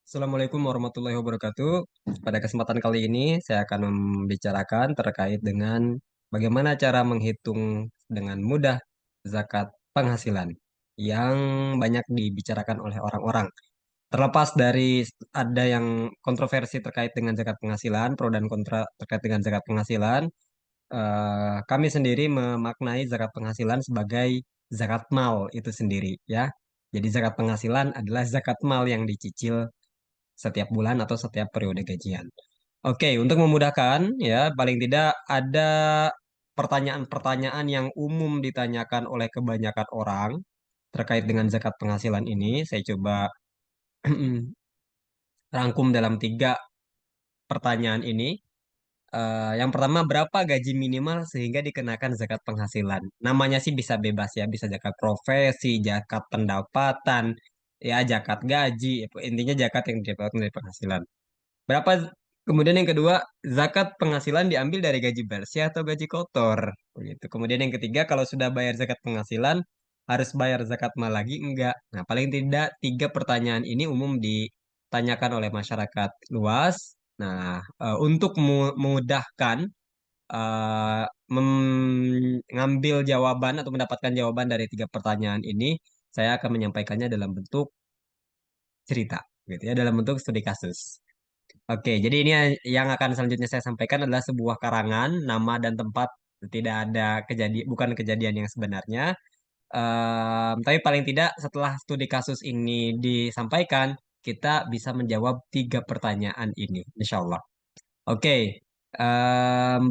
Assalamualaikum warahmatullahi wabarakatuh. Pada kesempatan kali ini, saya akan membicarakan terkait dengan bagaimana cara menghitung dengan mudah zakat penghasilan yang banyak dibicarakan oleh orang-orang. Terlepas dari ada yang kontroversi terkait dengan zakat penghasilan, pro dan kontra terkait dengan zakat penghasilan, kami sendiri memaknai zakat penghasilan sebagai zakat mal itu sendiri, ya. Jadi zakat penghasilan adalah zakat mal yang dicicil setiap bulan atau setiap periode gajian. Oke, untuk memudahkan ya, paling tidak ada pertanyaan-pertanyaan yang umum ditanyakan oleh kebanyakan orang terkait dengan zakat penghasilan ini. Saya coba rangkum dalam tiga pertanyaan ini. Yang pertama, berapa gaji minimal sehingga dikenakan zakat penghasilan? Namanya sih bisa bebas ya, bisa zakat profesi, zakat pendapatan, ya zakat gaji, intinya zakat yang didapatkan dari penghasilan. Berapa? Kemudian yang kedua, zakat penghasilan diambil dari gaji bersih atau gaji kotor. Begitu. Kemudian yang ketiga, kalau sudah bayar zakat penghasilan, harus bayar zakat mal lagi? Enggak. Nah, paling tidak tiga pertanyaan ini umum ditanyakan oleh masyarakat luas. Nah, untuk memudahkan eh, mengambil jawaban atau mendapatkan jawaban dari tiga pertanyaan ini, saya akan menyampaikannya dalam bentuk cerita, gitu ya, dalam bentuk studi kasus. Oke, jadi ini yang akan selanjutnya saya sampaikan adalah sebuah karangan, nama dan tempat, tidak ada kejadian, bukan kejadian yang sebenarnya. Tapi paling tidak setelah studi kasus ini disampaikan, kita bisa menjawab tiga pertanyaan ini, insya Allah. Oke,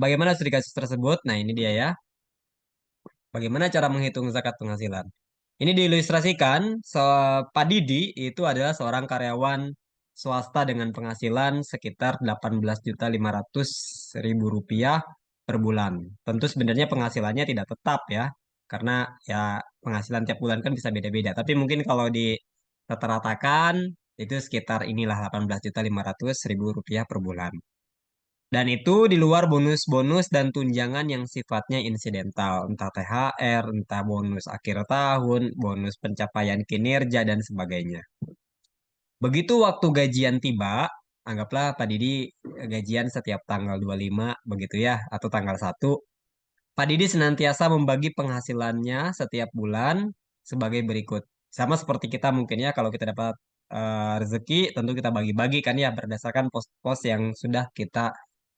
bagaimana studi kasus tersebut? Nah, ini dia ya. Bagaimana cara menghitung zakat penghasilan? Ini diilustrasikan, Pak Didi itu adalah seorang karyawan swasta dengan penghasilan sekitar 18.500.000 rupiah per bulan. Tentu sebenarnya penghasilannya tidak tetap ya, karena ya penghasilan tiap bulan kan bisa beda-beda. Tapi mungkin kalau di rata-ratakan itu sekitar inilah 18.500.000 rupiah per bulan. Dan itu di luar bonus-bonus dan tunjangan yang sifatnya insidental, entah THR, entah bonus akhir tahun, bonus pencapaian kinerja, dan sebagainya. Begitu waktu gajian tiba, anggaplah Pak Didi gajian setiap tanggal 25, begitu ya, atau tanggal 1. Pak Didi senantiasa membagi penghasilannya setiap bulan sebagai berikut. Sama seperti kita mungkin ya, kalau kita dapat rezeki, tentu kita bagi-bagi kan ya, berdasarkan pos-pos yang sudah kita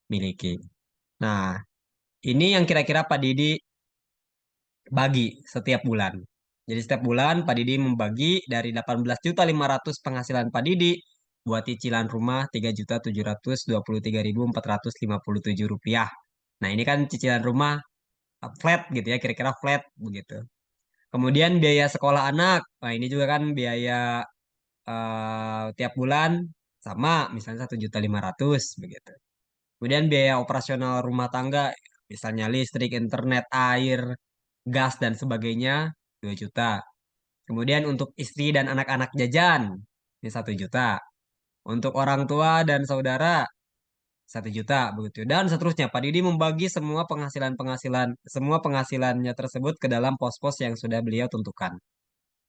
miliki. Nah, ini yang kira-kira Pak Didi bagi setiap bulan. Jadi setiap bulan Pak Didi membagi dari 18.500.000 penghasilan Pak Didi buat cicilan rumah 3.723.457 rupiah. Nah, ini kan cicilan rumah flat gitu ya, kira-kira flat begitu. Kemudian biaya sekolah anak. Nah, ini juga kan biaya tiap bulan sama, misalnya 1.500.000 begitu. Kemudian biaya operasional rumah tangga, misalnya listrik, internet, air, gas, dan sebagainya, 2 juta. Kemudian untuk istri dan anak-anak jajan, ini 1 juta. Untuk orang tua dan saudara, 1 juta, begitu. Dan seterusnya, Pak Didi membagi semua penghasilannya tersebut ke dalam pos-pos yang sudah beliau tentukan.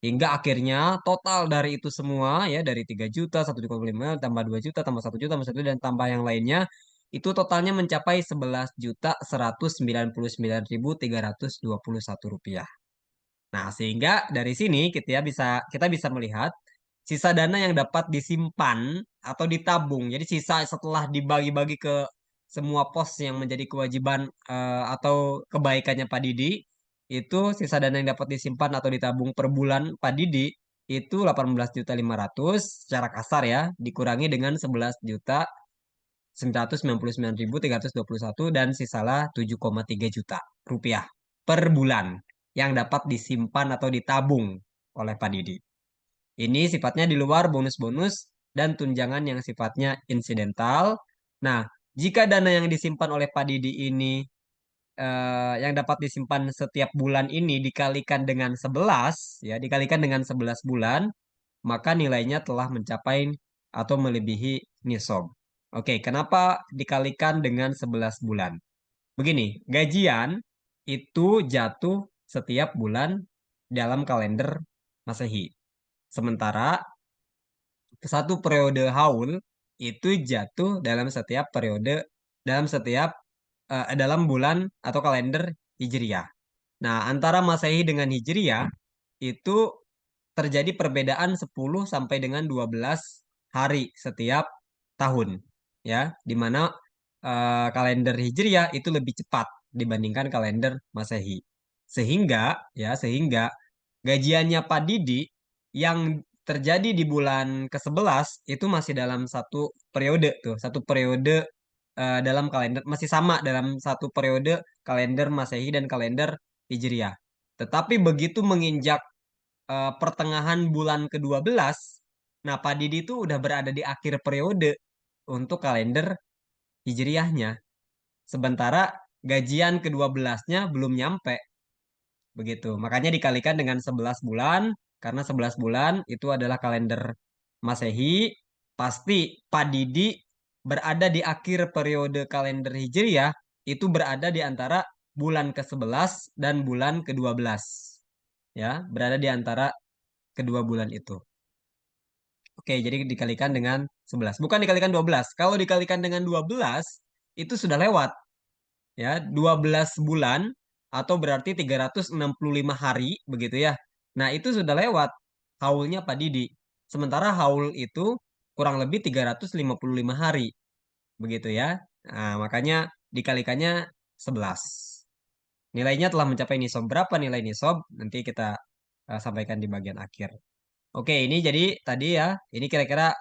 Hingga akhirnya total dari itu semua ya dari 3 juta, 1,5 tambah 2 juta, tambah 1 juta, tambah 1 juta, dan tambah yang lainnya itu totalnya mencapai 11.199.321 rupiah. Nah, sehingga dari sini kita bisa melihat sisa dana yang dapat disimpan atau ditabung. Jadi sisa setelah dibagi-bagi ke semua pos yang menjadi kewajiban atau kebaikannya Pak Didi, itu sisa dana yang dapat disimpan atau ditabung per bulan Pak Didi itu 18.500.000 secara kasar ya, dikurangi dengan 11.999.321 dan sisalah 7,3 juta rupiah per bulan yang dapat disimpan atau ditabung oleh Pak Didi. Ini sifatnya di luar bonus-bonus dan tunjangan yang sifatnya insidental. Nah, jika dana yang disimpan oleh Pak Didi ini yang dapat disimpan setiap bulan ini dikalikan dengan 11, ya, dikalikan dengan 11 bulan, maka nilainya telah mencapai atau melebihi nisab. Oke, kenapa dikalikan dengan 11 bulan? Begini, gajian itu jatuh setiap bulan dalam kalender Masehi. Sementara satu periode haul itu jatuh dalam setiap dalam bulan atau kalender Hijriah. Nah, antara Masehi dengan Hijriah itu terjadi perbedaan 10 sampai dengan 12 hari setiap tahun, ya, di mana kalender Hijriah itu lebih cepat dibandingkan kalender Masehi. Sehingga gajiannya Pak Didi yang terjadi di bulan ke-11 itu masih dalam satu periode tuh, satu periode dalam kalender masih sama dalam satu periode kalender Masehi dan kalender Hijriah. Tetapi begitu menginjak pertengahan bulan ke-12, nah Pak Didi itu udah berada di akhir periode untuk kalender Hijriahnya. Sementara gajian ke-12-nya belum nyampe begitu. Makanya dikalikan dengan 11 bulan karena 11 bulan itu adalah kalender Masehi, pasti Pak Didi berada di akhir periode kalender Hijriah itu berada di antara bulan ke-11 dan bulan ke-12. Ya, berada di antara kedua bulan itu. Oke, jadi dikalikan dengan 11. Bukan dikalikan 12. Kalau dikalikan dengan 12, itu sudah lewat. Ya, 12 bulan atau berarti 365 hari, begitu ya. Nah, itu sudah lewat haulnya Pak Didi. Sementara haul itu kurang lebih 355 hari, begitu ya. Nah, makanya dikalikannya 11. Nilainya telah mencapai nisob. Berapa nilai nisob? Nanti kita sampaikan di bagian akhir. Oke, ini jadi tadi ya, ini kira-kira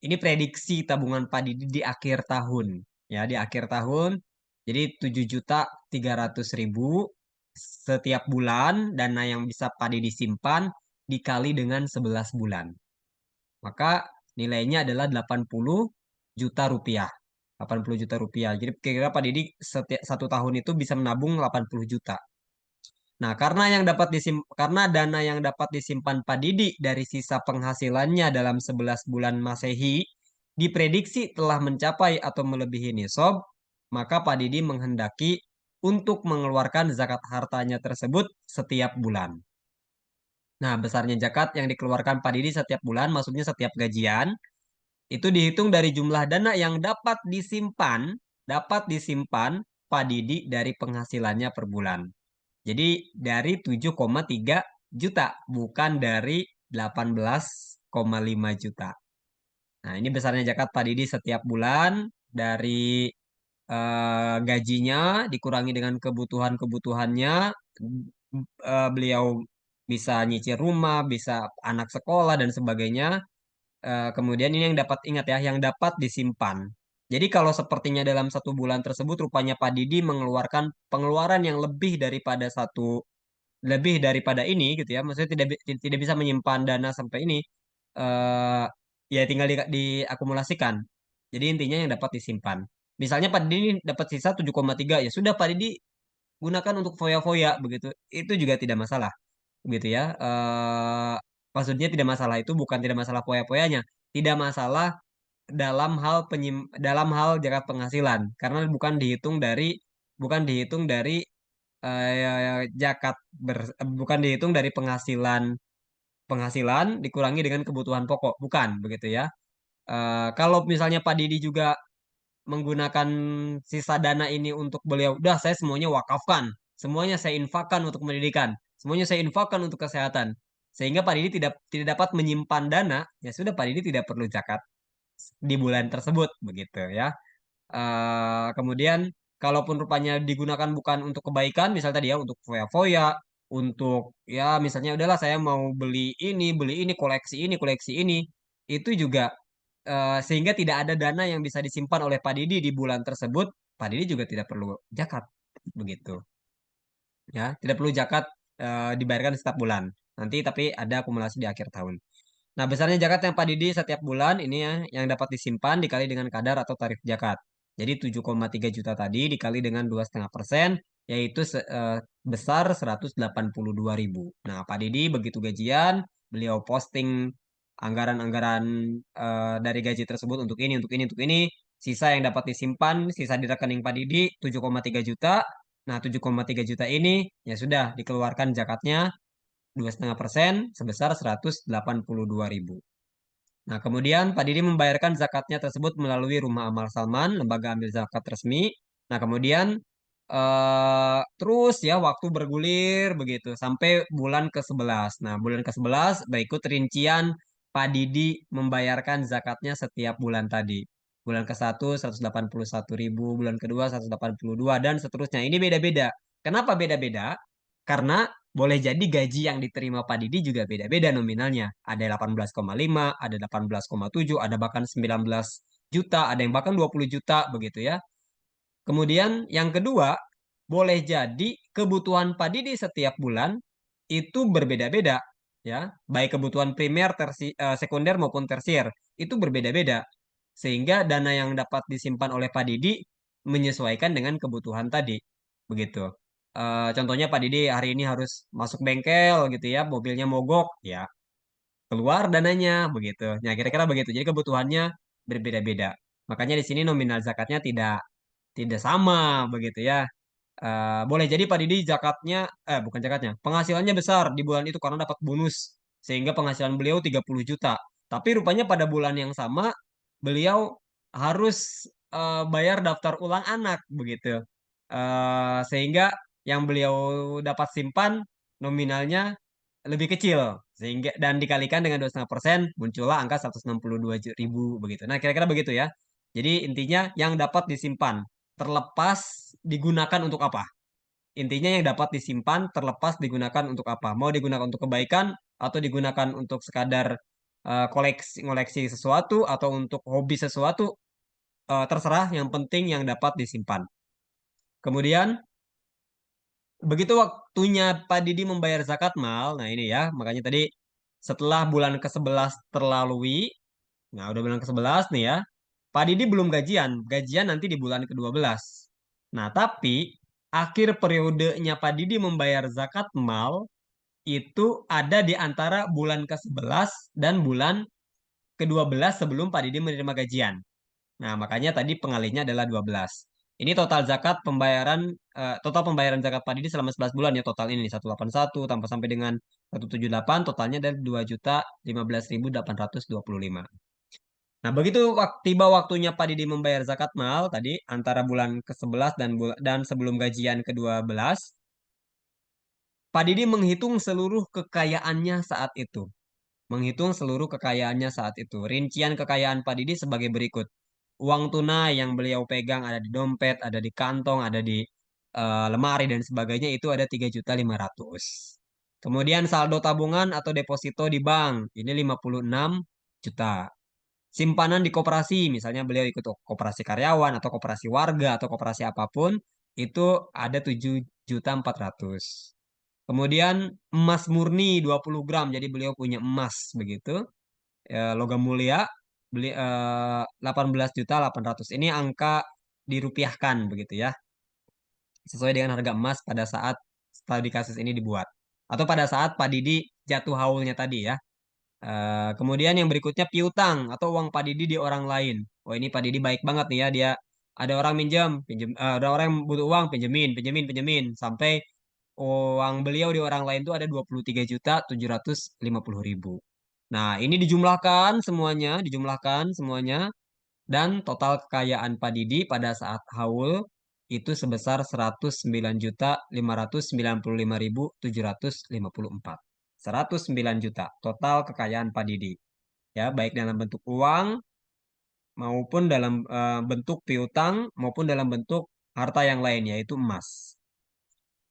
ini prediksi tabungan Pak Didi di akhir tahun. Ya, di akhir tahun. Jadi 7.300.000 setiap bulan dana yang bisa Pak Didi simpan dikali dengan 11 bulan. Maka nilainya adalah 80 juta rupiah. 80 juta rupiah. Jadi kira-kira Pak Didi setiap satu tahun itu bisa menabung 80 juta. Nah, karena dana yang dapat disimpan Pak Didi dari sisa penghasilannya dalam 11 bulan Masehi diprediksi telah mencapai atau melebihi nisab, maka Pak Didi menghendaki untuk mengeluarkan zakat hartanya tersebut setiap bulan. Nah, besarnya zakat yang dikeluarkan Pak Didi setiap bulan, maksudnya setiap gajian, itu dihitung dari jumlah dana yang dapat disimpan Pak Didi dari penghasilannya per bulan. Jadi dari 7,3 juta, bukan dari 18,5 juta. Nah, ini besarnya zakat Pak Didi setiap bulan dari gajinya dikurangi dengan kebutuhan-kebutuhannya. Beliau bisa nyicil rumah, bisa anak sekolah dan sebagainya. Kemudian ini yang dapat ingat ya, yang dapat disimpan. Jadi kalau sepertinya dalam satu bulan tersebut rupanya Pak Didi mengeluarkan pengeluaran yang lebih daripada ini gitu ya, maksudnya tidak bisa menyimpan dana sampai ini, eh ya tinggal diakumulasikan. Jadi intinya yang dapat disimpan. Misalnya Pak Didi ini dapat sisa 7,3, ya sudah Pak Didi gunakan untuk foya-foya begitu. Itu juga tidak masalah gitu ya. Maksudnya tidak masalah itu bukan tidak masalah foya-foyanya, tidak masalah dalam hal jarak penghasilan karena bukan dihitung dari bukan dihitung dari penghasilan penghasilan dikurangi dengan kebutuhan pokok, bukan begitu ya. Kalau misalnya Pak Didi juga menggunakan sisa dana ini untuk beliau, udah saya semuanya wakafkan, semuanya saya infakkan untuk pendidikan, semuanya saya infakkan untuk kesehatan, sehingga Pak Didi tidak tidak dapat menyimpan dana, ya sudah Pak Didi tidak perlu zakat di bulan tersebut begitu ya. Kemudian kalaupun rupanya digunakan bukan untuk kebaikan, misal tadi ya untuk foya-foya, untuk ya misalnya udahlah saya mau beli ini, koleksi ini, itu juga sehingga tidak ada dana yang bisa disimpan oleh Pak Didi di bulan tersebut, Pak Didi juga tidak perlu zakat begitu. Ya, tidak perlu zakat dibayarkan setiap bulan. Nanti tapi ada akumulasi di akhir tahun. Nah, besarnya zakat yang Pak Didi setiap bulan ini ya yang dapat disimpan dikali dengan kadar atau tarif zakat. Jadi 7,3 juta tadi dikali dengan 2,5%, yaitu besar 182.000. Nah, Pak Didi begitu gajian, beliau posting anggaran-anggaran dari gaji tersebut untuk ini, untuk ini, untuk ini. Sisa yang dapat disimpan, sisa di rekening Pak Didi 7,3 juta. Nah, 7,3 juta ini ya sudah dikeluarkan zakatnya 2,5% sebesar 182.000. Nah, kemudian Pak Didi membayarkan zakatnya tersebut melalui Rumah Amal Salman, lembaga ambil zakat resmi. Nah, kemudian terus ya waktu bergulir begitu sampai bulan ke-11. Nah, bulan ke-11 berikut rincian Pak Didi membayarkan zakatnya setiap bulan tadi. Bulan ke-1 181.000, bulan kedua 182 dan seterusnya. Ini beda-beda. Kenapa beda-beda? Karena boleh jadi gaji yang diterima Pak Didi juga beda-beda nominalnya. Ada 18,5, ada 18,7, ada bahkan 19 juta, ada yang bahkan 20 juta begitu ya. Kemudian yang kedua, boleh jadi kebutuhan Pak Didi setiap bulan itu berbeda-beda ya, baik kebutuhan primer, sekunder maupun tersier itu berbeda-beda. Sehingga dana yang dapat disimpan oleh Pak Didi menyesuaikan dengan kebutuhan tadi. Begitu. Contohnya Pak Didi hari ini harus masuk bengkel gitu ya, mobilnya mogok, ya keluar dananya begitu. Ya kira-kira begitu. Jadi kebutuhannya berbeda-beda. Makanya di sini nominal zakatnya tidak tidak sama begitu ya. Boleh jadi Pak Didi zakatnya, bukan zakatnya, penghasilannya besar di bulan itu karena dapat bonus. Sehingga penghasilan beliau 30 juta. Tapi rupanya pada bulan yang sama, beliau harus bayar daftar ulang anak begitu. Sehingga yang beliau dapat simpan nominalnya lebih kecil. Sehingga dan dikalikan dengan 2,5% muncullah angka 162.000 begitu. Nah, kira-kira begitu ya. Jadi intinya yang dapat disimpan terlepas digunakan untuk apa? Intinya yang dapat disimpan terlepas digunakan untuk apa? Mau digunakan untuk kebaikan atau digunakan untuk sekadar koleksi ngoleksi sesuatu atau untuk hobi sesuatu, terserah. Yang penting yang dapat disimpan. Kemudian begitu waktunya Pak Didi membayar zakat mal, nah ini ya, makanya tadi setelah bulan ke-11 terlalui, nah udah bulan ke-11 nih ya, Pak Didi belum gajian, gajian nanti di bulan ke-12. Nah, tapi akhir periodenya Pak Didi membayar zakat mal itu ada di antara bulan ke-11 dan bulan ke-12 sebelum Pak Didi menerima gajian. Nah, makanya tadi pengalinya adalah 12. Ini total zakat pembayaran total pembayaran zakat Pak Didi selama 11 bulan ya, total ini 181 tambah sampai dengan 178 totalnya dari 2.015.825. Nah, begitu tiba waktunya Pak Didi membayar zakat mal tadi antara bulan ke-11 dan sebelum gajian ke-12, Pak Didi menghitung seluruh kekayaannya saat itu. Menghitung seluruh kekayaannya saat itu. Rincian kekayaan Pak Didi sebagai berikut. Uang tunai yang beliau pegang ada di dompet, ada di kantong, ada di lemari dan sebagainya itu ada 3.500.000. Kemudian saldo tabungan atau deposito di bank ini 56 juta. Simpanan di koperasi, misalnya beliau ikut koperasi karyawan atau koperasi warga atau koperasi apapun, itu ada 7.400.000. Kemudian emas murni 20 gram, jadi beliau punya emas begitu. Logam mulia beli 18.800.000. Ini angka dirupiahkan begitu ya, sesuai dengan harga emas pada saat studi kasus ini dibuat atau pada saat Pak Didi jatuh haulnya tadi ya. Kemudian yang berikutnya piutang atau uang Pak Didi di orang lain. Oh ini Pak Didi baik banget nih ya, dia ada orang minjem, ada orang yang butuh uang, pinjemin, pinjemin, pinjemin sampai uang beliau di orang lain itu ada 23.750.000. Nah, ini dijumlahkan semuanya dan total kekayaan Pak Didi pada saat haul itu sebesar 109.595.754. 109 juta total kekayaan Pak Didi. Ya, baik dalam bentuk uang maupun dalam bentuk piutang maupun dalam bentuk harta yang lain yaitu emas.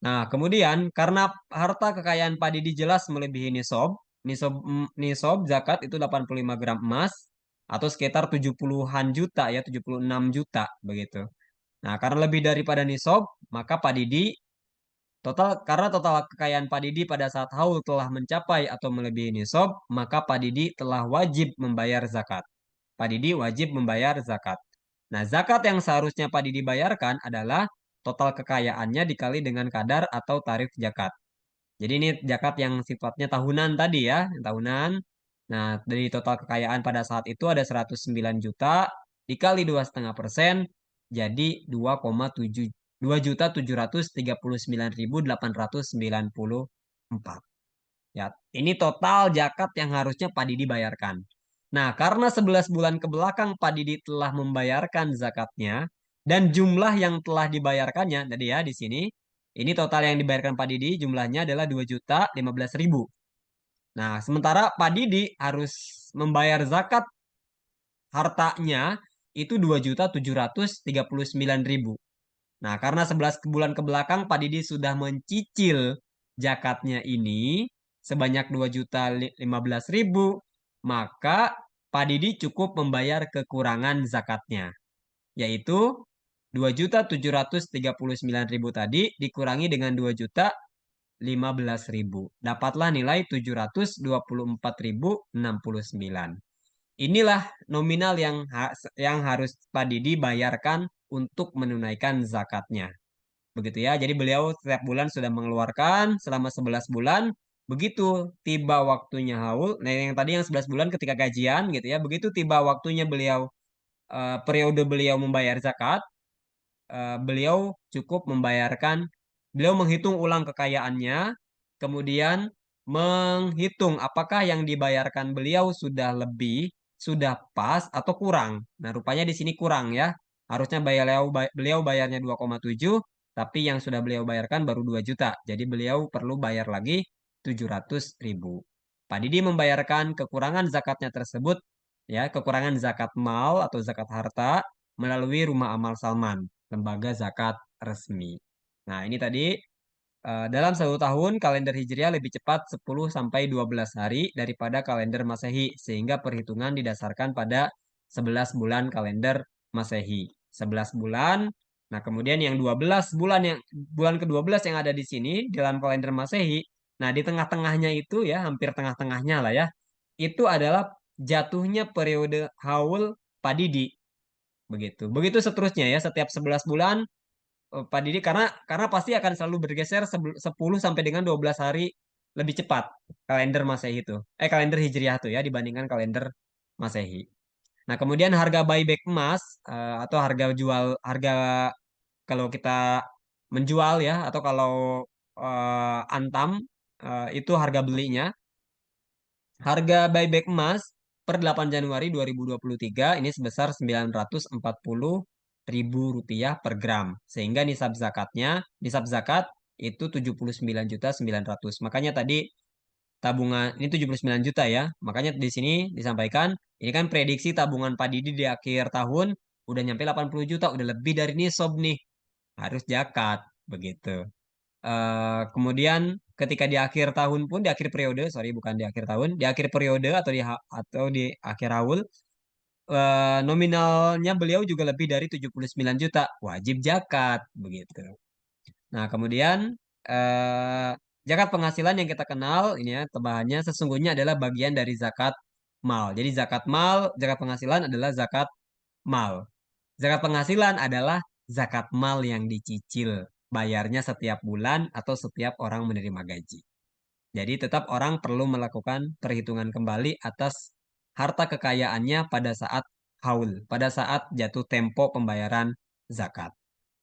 Nah, kemudian karena harta kekayaan Pak Didi jelas melebihi nisob zakat itu 85 gram emas atau sekitar 70-an juta ya, 76 juta begitu. Nah, karena lebih daripada nisob, maka Pak Didi karena total kekayaan Pak Didi pada saat haul telah mencapai atau melebihi nisob, maka Pak Didi telah wajib membayar zakat. Pak Didi wajib membayar zakat. Nah, zakat yang seharusnya Pak Didi bayarkan adalah total kekayaannya dikali dengan kadar atau tarif zakat. Jadi ini zakat yang sifatnya tahunan tadi ya, yang tahunan. Nah, dari total kekayaan pada saat itu ada 109 juta dikali 2,5% jadi 2,739.894. Ya, ini total zakat yang harusnya Pak Didi bayarkan. Nah, karena 11 bulan ke belakang Pak Didi telah membayarkan zakatnya dan jumlah yang telah dibayarkannya, tadi ya di sini, ini total yang dibayarkan Pak Didi jumlahnya adalah 2.015.000. Nah, sementara Pak Didi harus membayar zakat hartanya itu 2.739.000. Nah, karena 11 bulan ke belakang Pak Didi sudah mencicil zakatnya ini sebanyak 2.015.000, maka Pak Didi cukup membayar kekurangan zakatnya, yaitu 2.739.000 tadi dikurangi dengan 2.015.000. Dapatlah nilai 724.069. Inilah nominal yang harus Pak Didi bayarkan untuk menunaikan zakatnya. Begitu ya. Jadi beliau setiap bulan sudah mengeluarkan selama 11 bulan. Begitu tiba waktunya haul. Nah, yang tadi yang 11 bulan ketika gajian gitu ya. Begitu tiba waktunya periode beliau membayar zakat, beliau cukup beliau menghitung ulang kekayaannya, kemudian menghitung apakah yang dibayarkan beliau sudah lebih, sudah pas atau kurang. Nah, rupanya di sini kurang ya. Harusnya beliau bayarnya 2,7, tapi yang sudah beliau bayarkan baru 2 juta. Jadi beliau perlu bayar lagi 700.000. Pak Didi membayarkan kekurangan zakatnya tersebut, ya, kekurangan zakat mal atau zakat harta melalui Rumah Amal Salman, lembaga zakat resmi. Nah, ini tadi dalam 1 tahun kalender Hijriah lebih cepat 10 sampai 12 hari daripada kalender Masehi, sehingga perhitungan didasarkan pada 11 bulan kalender Masehi. 11 bulan. Nah, kemudian yang 12 bulan bulan ke-12 yang ada di sini dalam kalender Masehi. Nah, di tengah-tengahnya itu ya, hampir tengah-tengahnya lah ya. Itu adalah jatuhnya periode haul Padidi. Begitu. Begitu seterusnya ya, setiap 11 bulan Pak Didi karena pasti akan selalu bergeser 10 sampai dengan 12 hari lebih cepat kalender Masehi itu. Kalender Hijriah tuh ya dibandingkan kalender Masehi. Nah, kemudian harga buyback emas atau harga kalau kita menjual ya atau kalau antam itu harga belinya. Harga buyback emas per 8 Januari 2023 ini sebesar 940.000 rupiah per gram. Sehingga nisab zakat itu 79.900. Makanya tadi tabungan ini 79 juta ya. Makanya di sini disampaikan ini kan prediksi tabungan Pak Didi di akhir tahun udah nyampe 80 juta, udah lebih dari nisab nih. Harus zakat begitu. Kemudian ketika di akhir tahun pun di akhir periode, sorry bukan di akhir tahun, di akhir periode atau di akhir haul, nominalnya beliau juga lebih dari 79 juta, wajib zakat begitu. Nah, kemudian eh, zakat penghasilan yang kita kenal ini ya tambahannya sesungguhnya adalah bagian dari zakat mal. Jadi zakat penghasilan adalah zakat mal. Zakat penghasilan adalah zakat mal yang dicicil, bayarnya setiap bulan atau setiap orang menerima gaji. Jadi tetap orang perlu melakukan perhitungan kembali atas harta kekayaannya pada saat haul, pada saat jatuh tempo pembayaran zakat.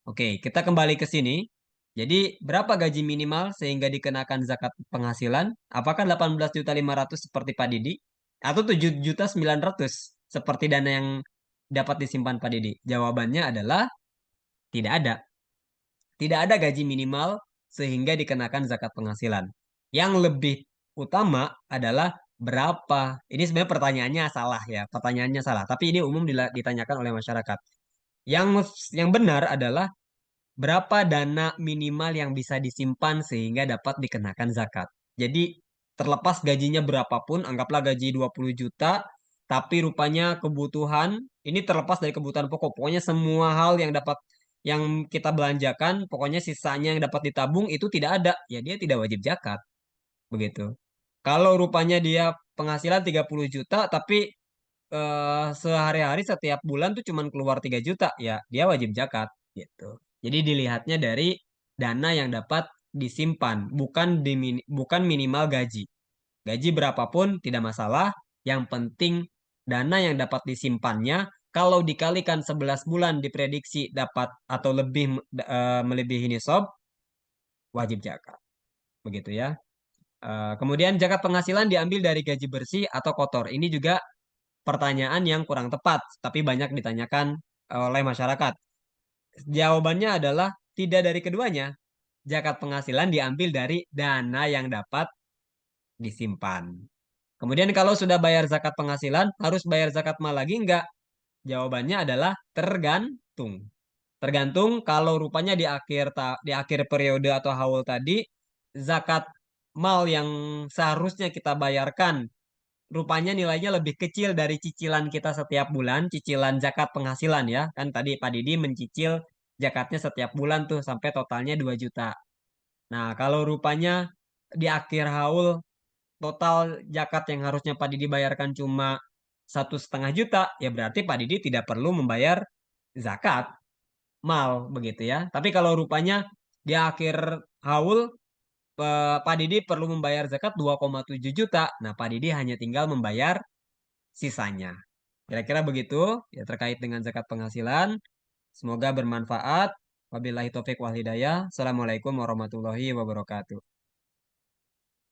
Oke, kita kembali ke sini. Jadi berapa gaji minimal sehingga dikenakan zakat penghasilan? Apakah 18.500.000 seperti Pak Didi atau 7.900.000 seperti dana yang dapat disimpan Pak Didi? Jawabannya adalah tidak ada. Tidak ada gaji minimal sehingga dikenakan zakat penghasilan. Yang lebih utama adalah berapa. Ini sebenarnya pertanyaannya salah ya. Pertanyaannya salah. Tapi ini umum ditanyakan oleh masyarakat. Yang yang benar adalah berapa dana minimal yang bisa disimpan sehingga dapat dikenakan zakat. Jadi terlepas gajinya berapapun, anggaplah gaji 20 juta, tapi rupanya kebutuhan, ini terlepas dari kebutuhan pokok. Pokoknya semua hal yang kita belanjakan, pokoknya sisanya yang dapat ditabung itu tidak ada, ya dia tidak wajib zakat. Begitu. Kalau rupanya dia penghasilan 30 juta, tapi sehari-hari setiap bulan tuh cuman keluar 3 juta, ya dia wajib zakat gitu. Jadi dilihatnya dari dana yang dapat disimpan, bukan minimal gaji. Gaji berapapun tidak masalah, yang penting dana yang dapat disimpannya kalau dikalikan 11 bulan diprediksi dapat atau melebihi nisab, wajib zakat. Begitu ya. Kemudian zakat penghasilan diambil dari gaji bersih atau kotor. Ini juga pertanyaan yang kurang tepat, tapi banyak ditanyakan oleh masyarakat. Jawabannya adalah tidak dari keduanya. Zakat penghasilan diambil dari dana yang dapat disimpan. Kemudian kalau sudah bayar zakat penghasilan, harus bayar zakat mal lagi enggak? Jawabannya adalah tergantung. Tergantung kalau rupanya di akhir periode atau haul tadi zakat mal yang seharusnya kita bayarkan rupanya nilainya lebih kecil dari cicilan kita setiap bulan, cicilan zakat penghasilan ya. Kan tadi Pak Didi mencicil zakatnya setiap bulan tuh sampai totalnya 2 juta. Nah, kalau rupanya di akhir haul total zakat yang harusnya Pak Didi bayarkan cuma 1,5 juta, ya berarti Pak Didi tidak perlu membayar zakat mal begitu ya. Tapi kalau rupanya di akhir haul Pak Didi perlu membayar zakat 2,7 juta, nah Pak Didi hanya tinggal membayar sisanya. Kira-kira begitu ya terkait dengan zakat penghasilan. Semoga bermanfaat. Wabillahi taufik wal hidayah. Assalamualaikum warahmatullahi wabarakatuh.